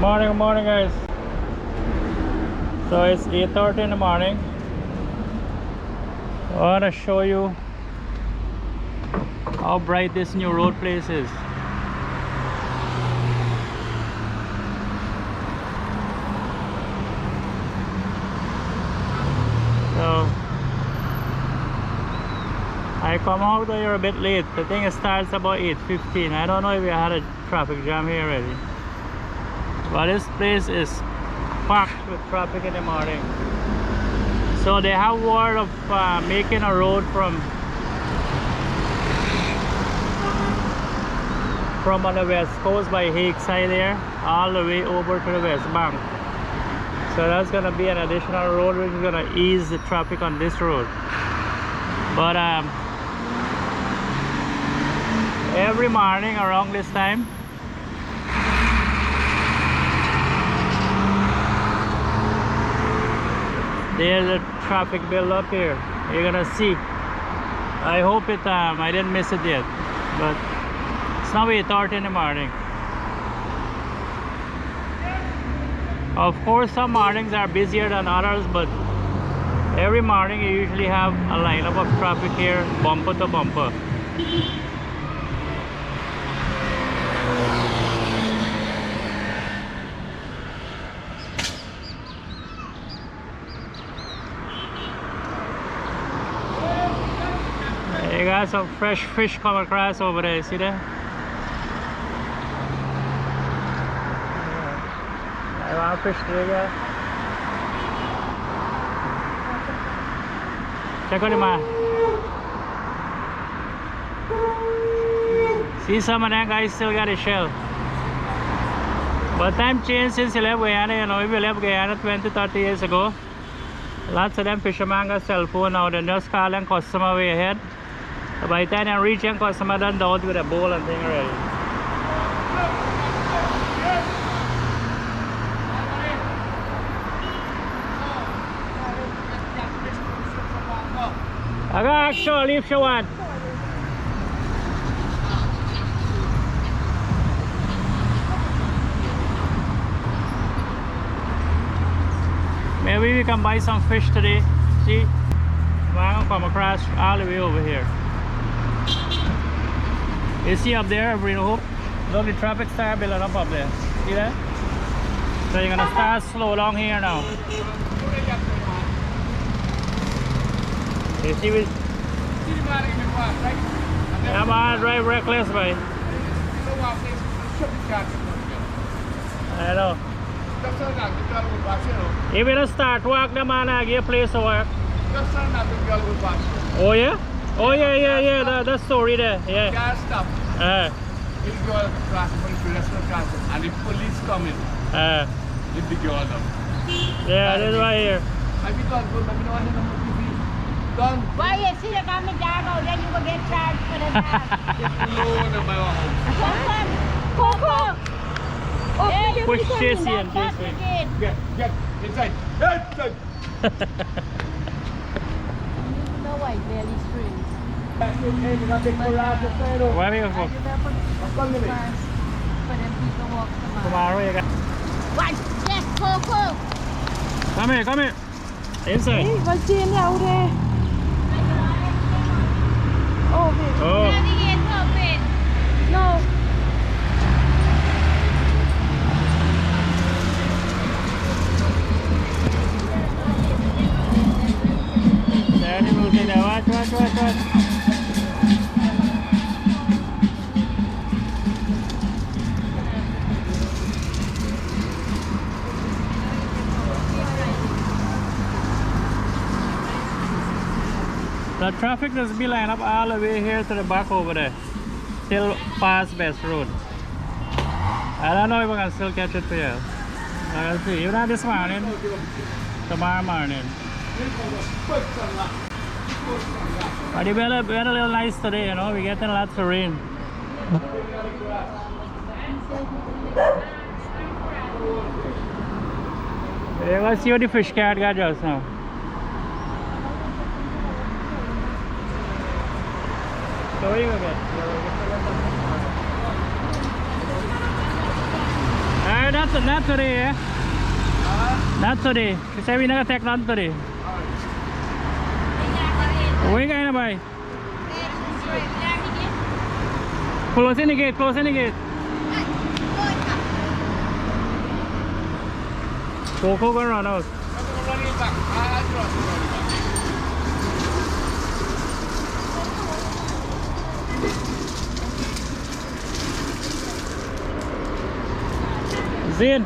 Good morning guys. So it's 8:30 in the morning. I want to show you how bright this new road place is. So I come out here a bit late. The thing starts about 8:15. I don't know if we had a traffic jam here already, but this place is packed with traffic in the morning. So they have word of making a road from on the west coast by Lakeside there all the way over to the west bank. So that's gonna be an additional road which is gonna ease the traffic on this road. But every morning around this time, there's a traffic build up here. You're gonna see. I hope it I didn't miss it yet, but it's now 8:30 in the morning. Of course some mornings are busier than others, but every morning you usually have a lineup of traffic here, bumper to bumper. You got some fresh fish come across over there, see that? I want fish there, guys. Check out the man. See, some of them guys still got a shell. But time changed since you left Guyana, you know. If you left Guyana 20-30 years ago, lots of them fishermen got cell phone now. They just call them customer way ahead. By the time I reach them, customer done out with a bowl and thing already. I got actually if you want. Maybe we can buy some fish today. See? I'm gonna come across all the way over here. You see up there, Bruno? Look, the traffic start building up there. See that? So you're gonna start slow along here now. You see we? Yeah, man, drive reckless, boy. I know. If you don't start work, the man I give a place to work. Oh yeah? Oh yeah, that story there, yeah. Can't stop. This girl crossing for the rest of the crossing, and the police coming. With the girl up. Yeah, that's right here. Have you done good? Have you done enough TV? Done. Why you see the coming down, then you will get charged for the dog. No, my house. Coco! Yeah, you Push can Chasey come and in that Chasey. again. Get inside. Inside. You know why belly springs. Where are you I from? do that for them people walk Tomorrow you got. What? Yes, Coco! Come here. Inside. What's in out there? Oh, Oh. Navigate open. no. The animals in there. Watch. The traffic does be lined up all the way here to the back over there, till past Best Road. I don't know if we can still catch it for you. I'll see. Even not this morning, tomorrow morning. But the weather a little nice today, you know. We're getting lots of rain. Let's see what the fish cat got just now. So what are you gonna get? not today, eh? Not today. She said we're not gonna take none today. Where you going to buy? Close in the gate, close in the gate. Coco gonna run out. Zin.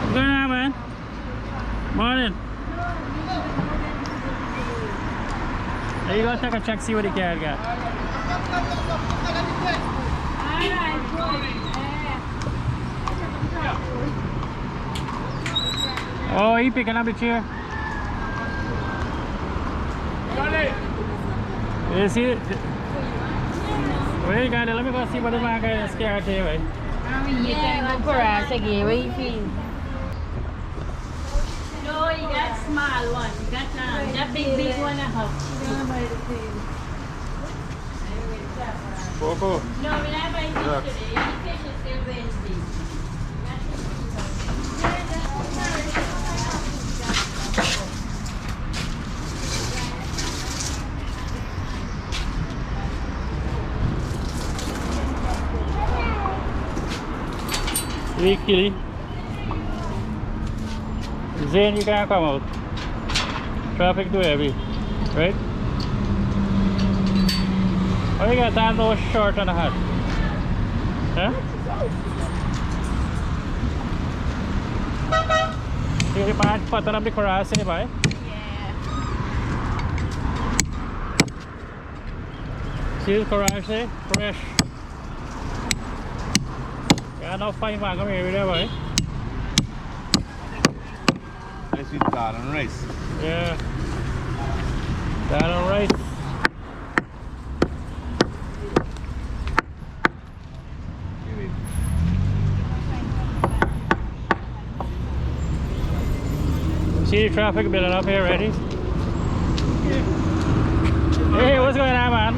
What's going on, man? Morning. There you go, take a check, see what the car got. Oh, he picking up the chair. You see it? Where you got it? Let me go see what the man got in scared here, right? Yeah, go for us again. What you feel? No, you got small one. You got that big one I have. Coco. No, we're not buying fish today. The fish is still Wednesday. Weekly. Zane, you can't come out. Traffic too heavy, right? Oh, you got time those short and a hat. Huh? See the man putting up the cross, eh, boy? Yeah. See the cross, eh? Fresh. Got no fine man come here, boy. Let's eat dal and rice. Yeah. Dal and rice. See the traffic building up here already? Hey, what's going on, man?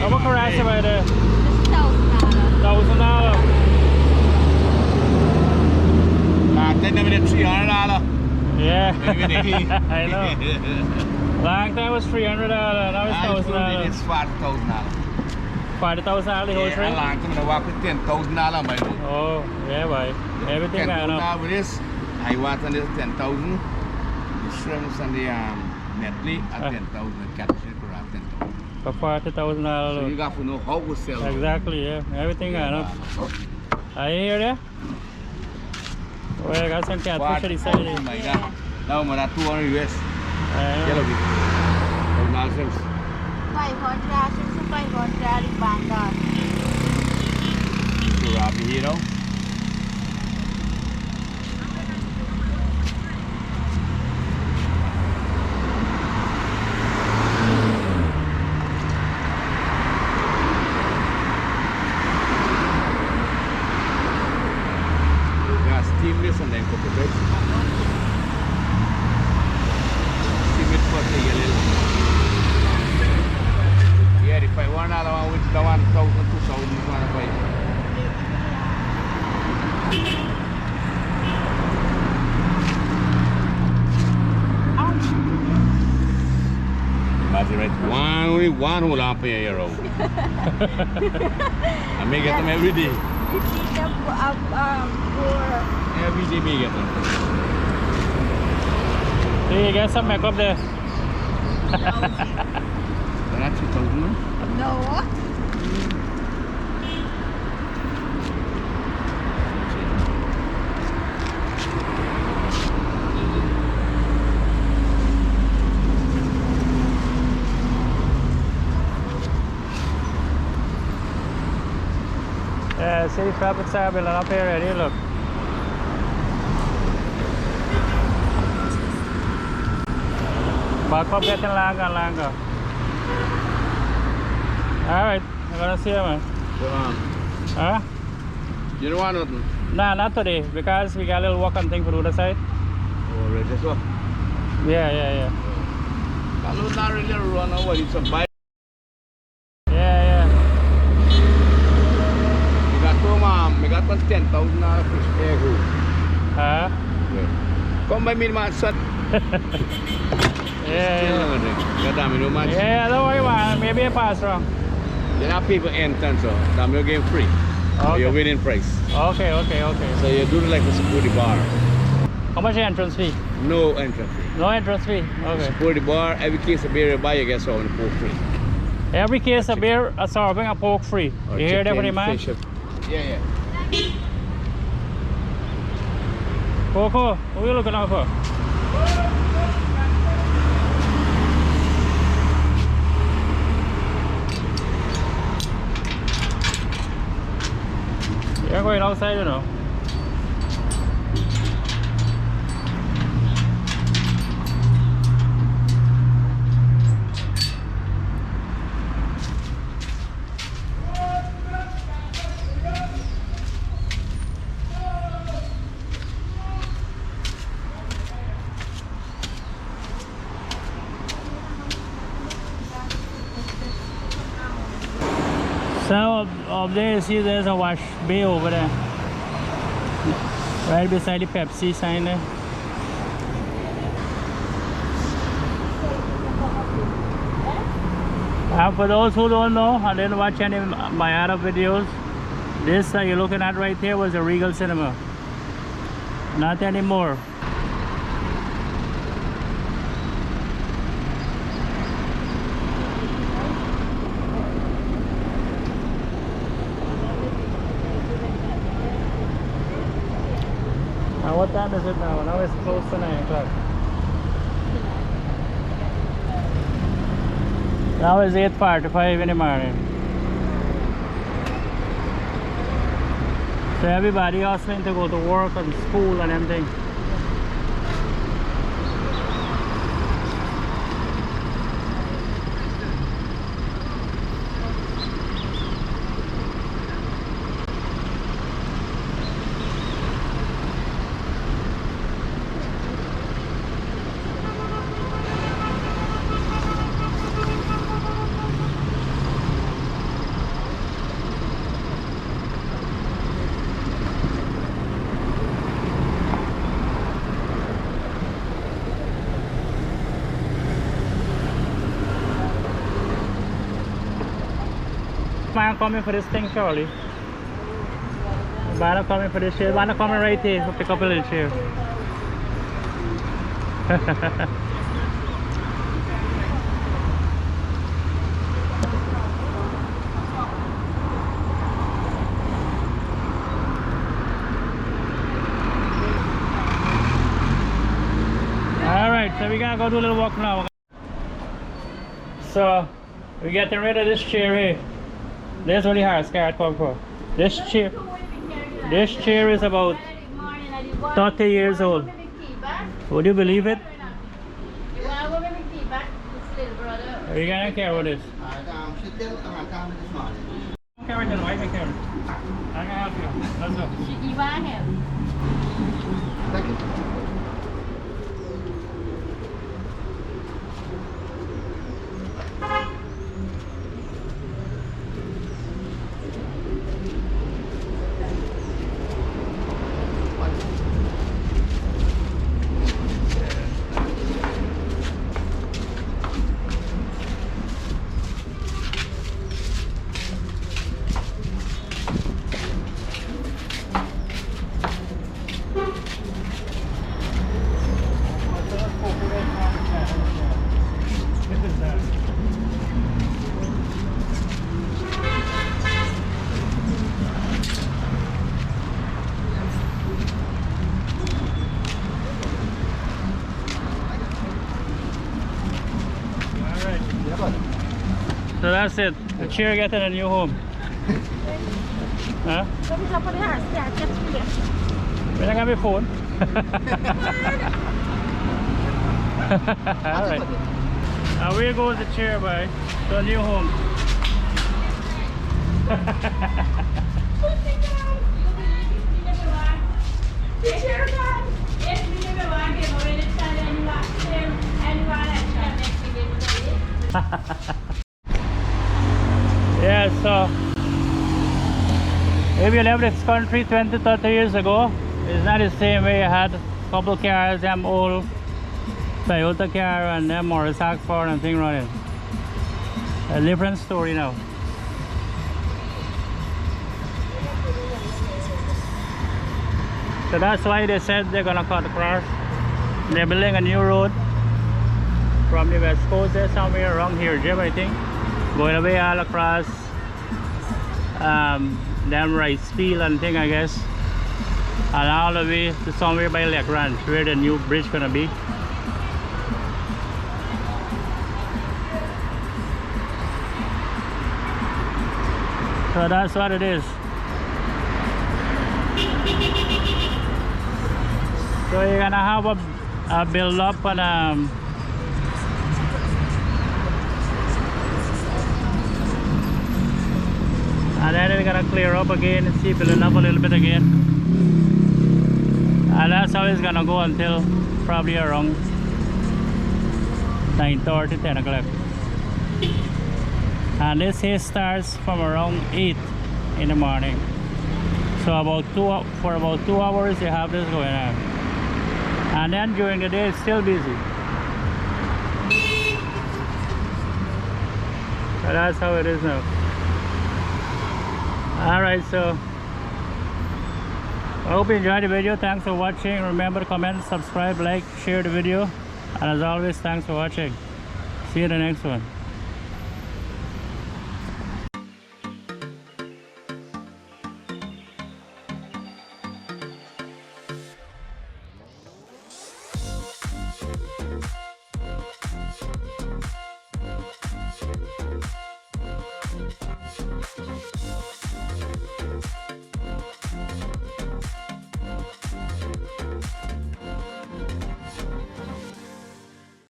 How much harass about there? $1,000. Then them in $300. Yeah, Maybe I know. Long time was $300, now it's $1,000. It's $40,000. $40,000 the whole Yeah, train? a long time I walk with $10,000 on my road. Oh, yeah, boy. Everything I know. $10,000 with this. I want on this 10,000. The shrimps and the netley at 10,000. The catfish for 10,000. For $40,000. So you got to know how to sell. Exactly, yeah. Everything I know. Are you here there? Oh, I got some catfish on the side. Oh my God. Now I'm at 200 US. Yellow bit. $1,000 shrimps. 500 in Bangor. So happy here now. Steam this and then cook it, right? Steam it first a little. Yeah, if I want another one with the 1,000, 2,000, you want to buy. Imagine, right? Only one whole lamp a year old. I may get them every day. Every day we get them. See, you got some makeup there. They're not 2,000, no? No. Yeah, see the traffic side building up here already, look. Back up getting longer and longer. Alright, I'm gonna see you, man. So, Huh? you don't want nothing? Nah, not today because we got a little walking thing for the other side. Oh, right, this one. Yeah. Balloon not really run over, it's a bike. Yeah. We got one $10,000 fish air hole. Huh? Yeah. Come by me, man, son. Yeah. God damn, you know, man. Yeah, don't worry, man. Maybe I pass wrong. You don't pay for entrance, so damn, you're getting free. So Okay. you're winning price. Okay. So you do it like the security bar. How much entrance fee? No entrance fee. No entrance fee. Okay. Security bar, every case of beer you buy, you get someone pork free. Every case of beer, a serving, a pork free. Or You hear that, chicken, man? fish. Yeah. Coco, what are you looking out for? You're going outside, you know. So up there you see there's a wash bay over there. Right beside the Pepsi sign there. And for those who don't know and didn't watch any of my other videos, this you're looking at right here was a Regal Cinema. Not anymore. Now what time is it now? Now it's close to 9 o'clock. Now it's 8:45 in the morning. So everybody hustling to go to work and school and everything. Man coming for this thing, Charlie. Man coming for this chair. Man coming right here. Pick up a little chair. Alright, so we gotta go do a little walk now. So we're getting rid of this chair here. This is what the horse cart come for. This chair is about 30 years old. Would you believe it? Are you gonna care about this? Carry the wife and carry. I can help you. Let's go. So that's it. The chair getting a new home. Huh? We're not gonna be phone. Alright. Now we're going to the chair by to a new home. Yeah, so if you left this country 20, 30 years ago, it's not the same way. You had a couple cars, them old Toyota car and them Morris Oxford and thing running. A different story now. So that's why they said they're gonna cut across. They're building a new road from the west coast there, somewhere around here, Jim, I think. Going away all across them rice field and thing, I guess. And all the way to somewhere by Lake Ranch, where the new bridge gonna be. So that's what it is. So you're gonna have a build up and then we're gonna clear up again and see building up a little bit again. And that's how it's gonna go until probably around 9:30, 10 o'clock. And this here starts from around 8 in the morning. So for about 2 hours you have this going on. And then during the day it's still busy. So that's how it is now. Alright, so I hope you enjoyed the video. Thanks for watching. Remember to comment, subscribe, like, share the video. And as always, thanks for watching. See you in the next one.